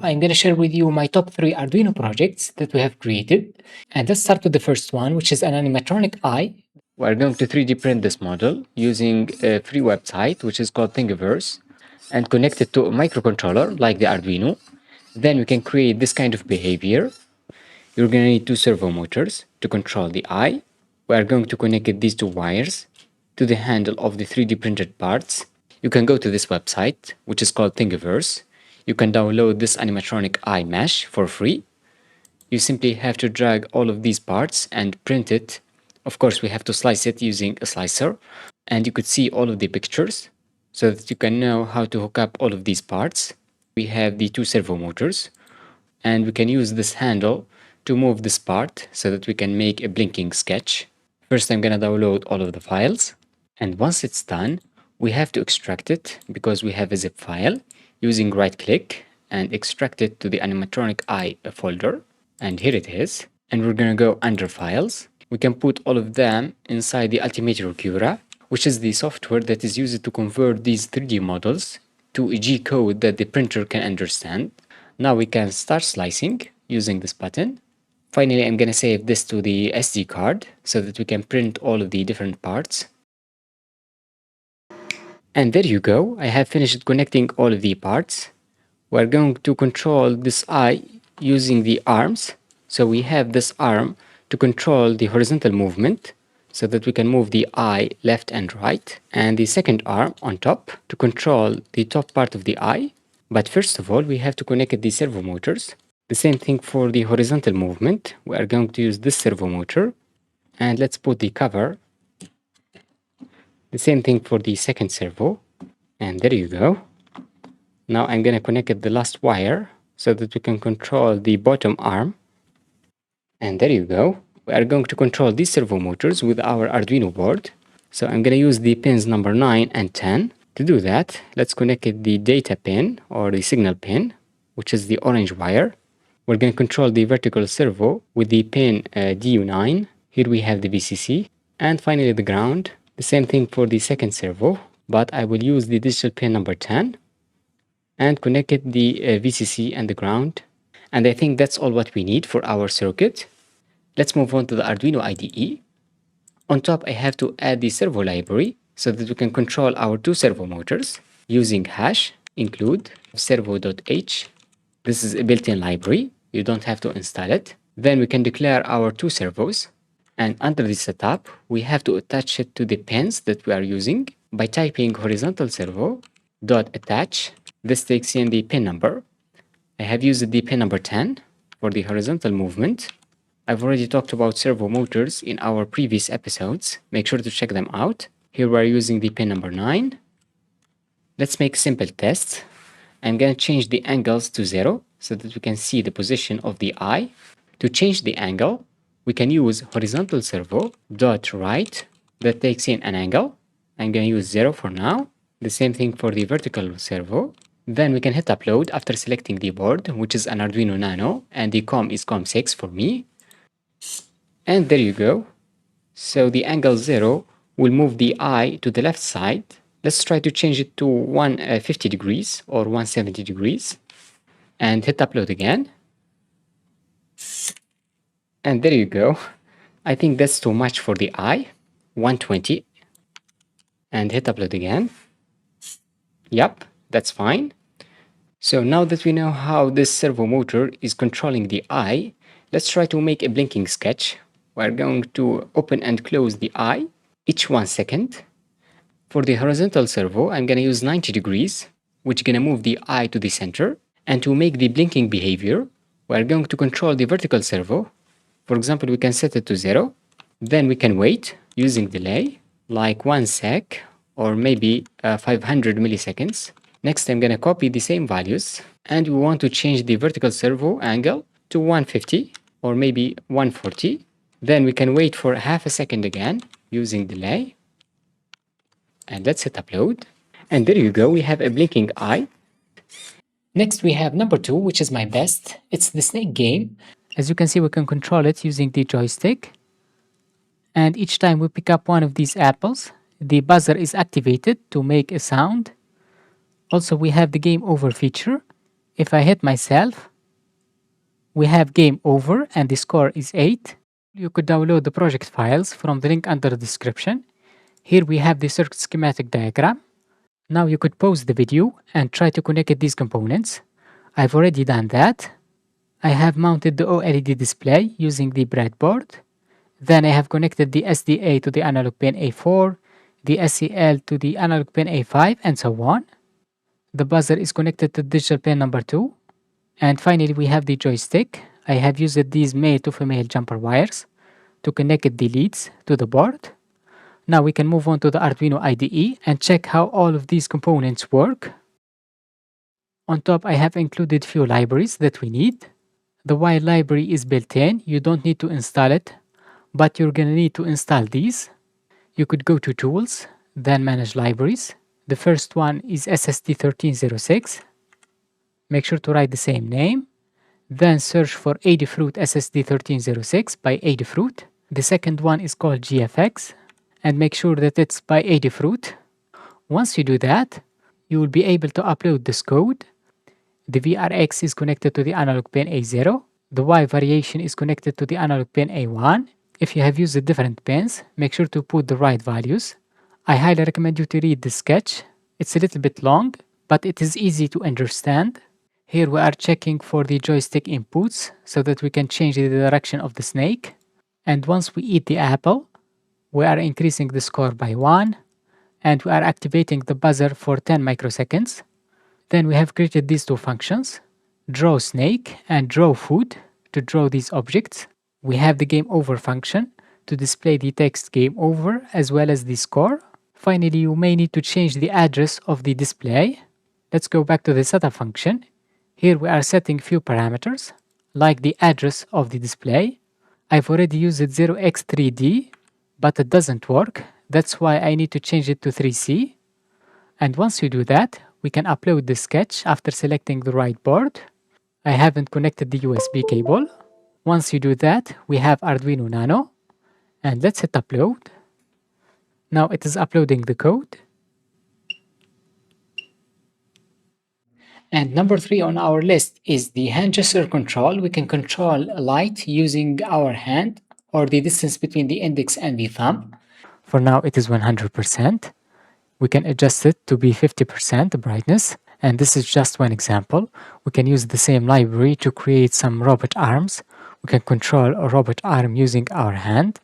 I'm going to share with you my top 3 Arduino projects that we have created. And let's start with the first one, which is an animatronic eye. We're going to 3D print this model using a free website, which is called Thingiverse, and connect it to a microcontroller like the Arduino. Then we can create this kind of behavior. You're going to need 2 servo motors to control the eye. We are going to connect these 2 wires to the handle of the 3D printed parts. You can go to this website, which is called Thingiverse. You can download this animatronic eye mesh for free. You simply have to drag all of these parts and print it. Of course, we have to slice it using a slicer. And you could see all of the pictures so that you can know how to hook up all of these parts. We have the 2 servo motors, and we can use this handle to move this part so that we can make a blinking sketch. First, I'm gonna download all of the files, and once it's done, we have to extract it because we have a zip file using right click and extract it to the animatronic eye folder. And here it is. And we're gonna go under files. We can put all of them inside the Ultimator Cura, which is the software that is used to convert these 3D models to a G code that the printer can understand. Now we can start slicing using this button. Finally, I'm gonna save this to the SD card so that we can print all of the different parts. And there you go, I have finished connecting all of the parts. We're going to control this eye using the arms. So we have this arm to control the horizontal movement so that we can move the eye left and right, and the second arm on top to control the top part of the eye. But first of all, we have to connect the servo motors. The same thing for the horizontal movement. We are going to use this servo motor, and let's put the cover. The same thing for the second servo, and there you go. Now I'm gonna connect the last wire so that we can control the bottom arm. And there you go. We are going to control these servo motors with our Arduino board. So I'm gonna use the pins number 9 and 10. To do that, let's connect the data pin or the signal pin, which is the orange wire. We're gonna control the vertical servo with the pin DU9. Here we have the VCC. And finally the ground. The same thing for the second servo, but I will use the digital pin number 10 and connect the VCC and the ground. And I think that's all what we need for our circuit. Let's move on to the Arduino IDE. On top, I have to add the servo library so that we can control our 2 servo motors using hash include servo.h. This is a built-in library. You don't have to install it. Then we can declare our 2 servos. And under the setup, we have to attach it to the pins that we are using by typing horizontal servo dot attach. This takes in the pin number. I have used the pin number 10 for the horizontal movement. I've already talked about servo motors in our previous episodes. Make sure to check them out. Here we're using the pin number 9. Let's make a simple test. I'm going to change the angles to 0 so that we can see the position of the eye. To change the angle, we can use horizontal servo dot right that takes in an angle. I'm going to use 0 for now. The same thing for the vertical servo. Then we can hit upload after selecting the board, which is an Arduino Nano, and the COM is COM6 for me. And there you go. So the angle 0 will move the eye to the left side. Let's try to change it to 150 degrees or 170 degrees. And hit upload again. And there you go. I think that's too much for the eye. 120. And hit upload again. Yep, that's fine. So now that we know how this servo motor is controlling the eye, let's try to make a blinking sketch. We're going to open and close the eye each 1 second. For the horizontal servo, I'm gonna use 90 degrees, which is gonna move the eye to the center. And to make the blinking behavior, we're going to control the vertical servo. For example, we can set it to 0. Then we can wait using delay, like 1 sec or maybe 500 milliseconds. Next, I'm gonna copy the same values, and we want to change the vertical servo angle to 150 or maybe 140. Then we can wait for half a second again using delay. And let's hit upload. And there you go, we have a blinking eye. Next, we have number 2, which is my best. It's the snake game. As you can see, we can control it using the joystick. And each time we pick up one of these apples, the buzzer is activated to make a sound. Also, we have the game over feature. If I hit myself, we have game over and the score is 8. You could download the project files from the link under the description. Here we have the circuit schematic diagram. Now you could pause the video and try to connect these components. I've already done that. I have mounted the OLED display using the breadboard. Then I have connected the SDA to the analog pin A4, the SEL to the analog pin A5, and so on. The buzzer is connected to digital pin number 2. And finally we have the joystick. I have used these male to female jumper wires to connect the leads to the board. Now we can move on to the Arduino IDE and check how all of these components work. On top I have included few libraries that we need. The wire library is built in, you don't need to install it, but you're gonna need to install these. You could go to Tools, then Manage Libraries. The first one is SSD1306. Make sure to write the same name. Then search for Adafruit SSD1306 by Adafruit. The second one is called GFX, and make sure that it's by Adafruit. Once you do that, you will be able to upload this code. The VRX is connected to the analog pin A0. The Y variation is connected to the analog pin A1. If you have used the different pins, make sure to put the right values. I highly recommend you to read the sketch. It's a little bit long, but it is easy to understand. Here we are checking for the joystick inputs so that we can change the direction of the snake. And once we eat the apple, we are increasing the score by 1, and we are activating the buzzer for 10 microseconds. Then we have created these two functions, draw snake and draw food, to draw these objects. We have the game over function to display the text game over as well as the score. Finally, you may need to change the address of the display. Let's go back to the setup function. Here we are setting few parameters, like the address of the display. I've already used 0x3D, but it doesn't work. That's why I need to change it to 3C. And once you do that, we can upload the sketch after selecting the right board. I haven't connected the USB cable. Once you do that, we have Arduino Nano. And let's hit upload. Now it is uploading the code. And number 3 on our list is the hand gesture control. We can control light using our hand or the distance between the index and the thumb. For now it is 100%. We can adjust it to be 50% brightness. And this is just one example. We can use the same library to create some robot arms. We can control a robot arm using our hand.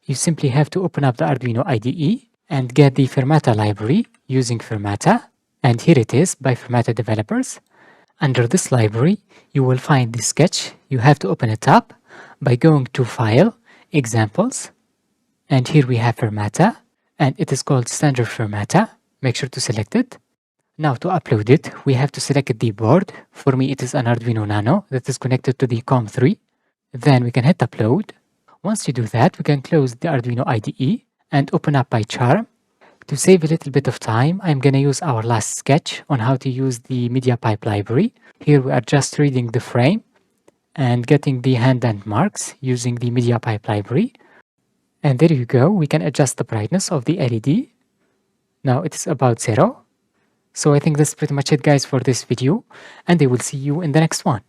You simply have to open up the Arduino IDE and get the Fermata library using Fermata. And here it is by Fermata developers. Under this library, you will find the sketch. You have to open it up by going to File, Examples. And here we have Fermata, and it is called Standard Fermata. Make sure to select it. Now to upload it, we have to select the board. For me, it is an Arduino Nano that is connected to the COM3. Then we can hit upload. Once you do that, we can close the Arduino IDE and open up PyCharm. To save a little bit of time, I'm going to use our last sketch on how to use the MediaPipe library. Here we are just reading the frame and getting the hand and marks using the MediaPipe library. And there you go, we can adjust the brightness of the LED. Now it is about 0. So I think that's pretty much it guys for this video, and I will see you in the next one.